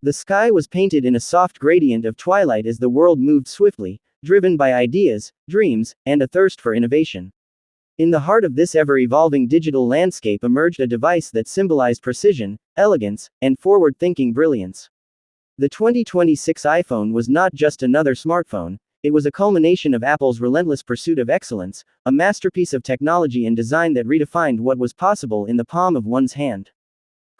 The sky was painted in a soft gradient of twilight as the world moved swiftly, driven by ideas, dreams, and a thirst for innovation. In the heart of this ever-evolving digital landscape emerged a device that symbolized precision, elegance, and forward-thinking brilliance. The 2026 iPhone was not just another smartphone, it was a culmination of Apple's relentless pursuit of excellence, a masterpiece of technology and design that redefined what was possible in the palm of one's hand.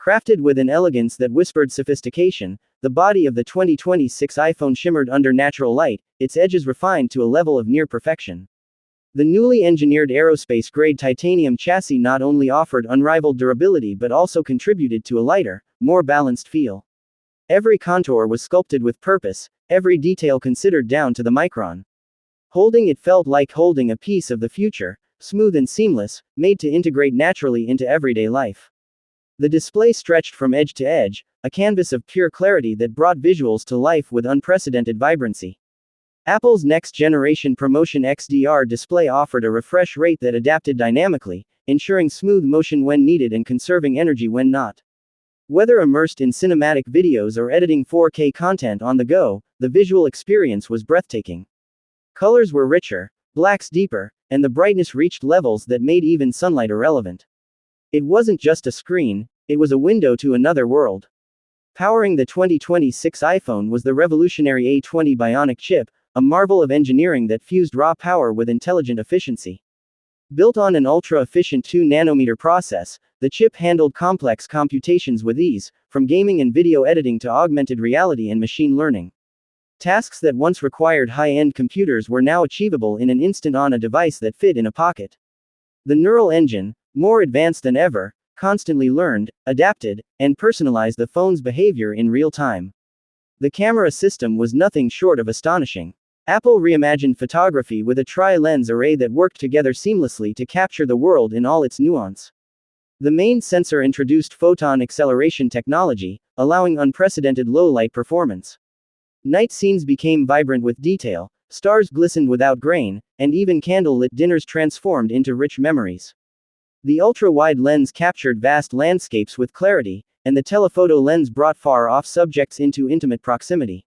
Crafted with an elegance that whispered sophistication, the body of the 2026 iPhone shimmered under natural light, its edges refined to a level of near perfection. The newly engineered aerospace-grade titanium chassis not only offered unrivaled durability but also contributed to a lighter, more balanced feel. Every contour was sculpted with purpose, every detail considered down to the micron. Holding it felt like holding a piece of the future, smooth and seamless, made to integrate naturally into everyday life. The display stretched from edge to edge, a canvas of pure clarity that brought visuals to life with unprecedented vibrancy. Apple's next-generation Promotion XDR display offered a refresh rate that adapted dynamically, ensuring smooth motion when needed and conserving energy when not. Whether immersed in cinematic videos or editing 4K content on the go, the visual experience was breathtaking. Colors were richer, blacks deeper, and the brightness reached levels that made even sunlight irrelevant. It wasn't just a screen, it was a window to another world. Powering the 2026 iPhone was the revolutionary A20 Bionic chip, a marvel of engineering that fused raw power with intelligent efficiency. Built on an ultra-efficient 2-nanometer process, the chip handled complex computations with ease, from gaming and video editing to augmented reality and machine learning. Tasks that once required high-end computers were now achievable in an instant on a device that fit in a pocket. The neural engine, more advanced than ever, constantly learned, adapted, and personalized the phone's behavior in real time. The camera system was nothing short of astonishing. Apple reimagined photography with a tri-lens array that worked together seamlessly to capture the world in all its nuance. The main sensor introduced photon acceleration technology, allowing unprecedented low-light performance. Night scenes became vibrant with detail, stars glistened without grain, and even candle-lit dinners transformed into rich memories. The ultra-wide lens captured vast landscapes with clarity, and the telephoto lens brought far-off subjects into intimate proximity.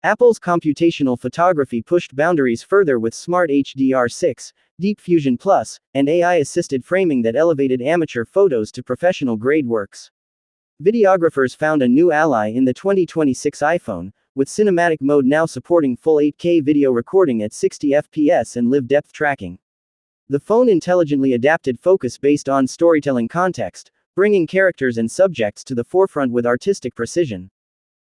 Apple's computational photography pushed boundaries further with Smart HDR6, Deep Fusion Plus, and AI-assisted framing that elevated amateur photos to professional-grade works. Videographers found a new ally in the 2026 iPhone, with cinematic mode now supporting full 8K video recording at 60 FPS and live depth tracking. The phone intelligently adapted focus based on storytelling context, bringing characters and subjects to the forefront with artistic precision.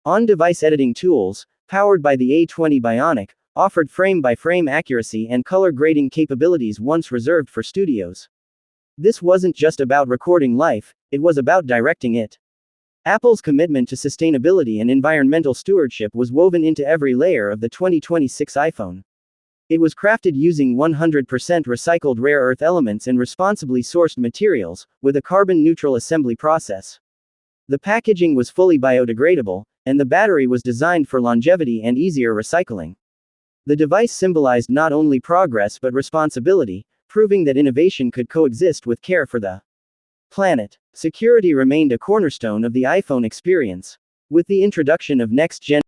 On-device editing tools, powered by the A20 Bionic, offered frame-by-frame accuracy and color grading capabilities once reserved for studios. This wasn't just about recording life, it was about directing it. Apple's commitment to sustainability and environmental stewardship was woven into every layer of the 2026 iPhone. It was crafted using 100% recycled rare earth elements and responsibly sourced materials, with a carbon-neutral assembly process. The packaging was fully biodegradable, and the battery was designed for longevity and easier recycling. The device symbolized not only progress but responsibility, proving that innovation could coexist with care for the planet. Security remained a cornerstone of the iPhone experience. With the introduction of next-gen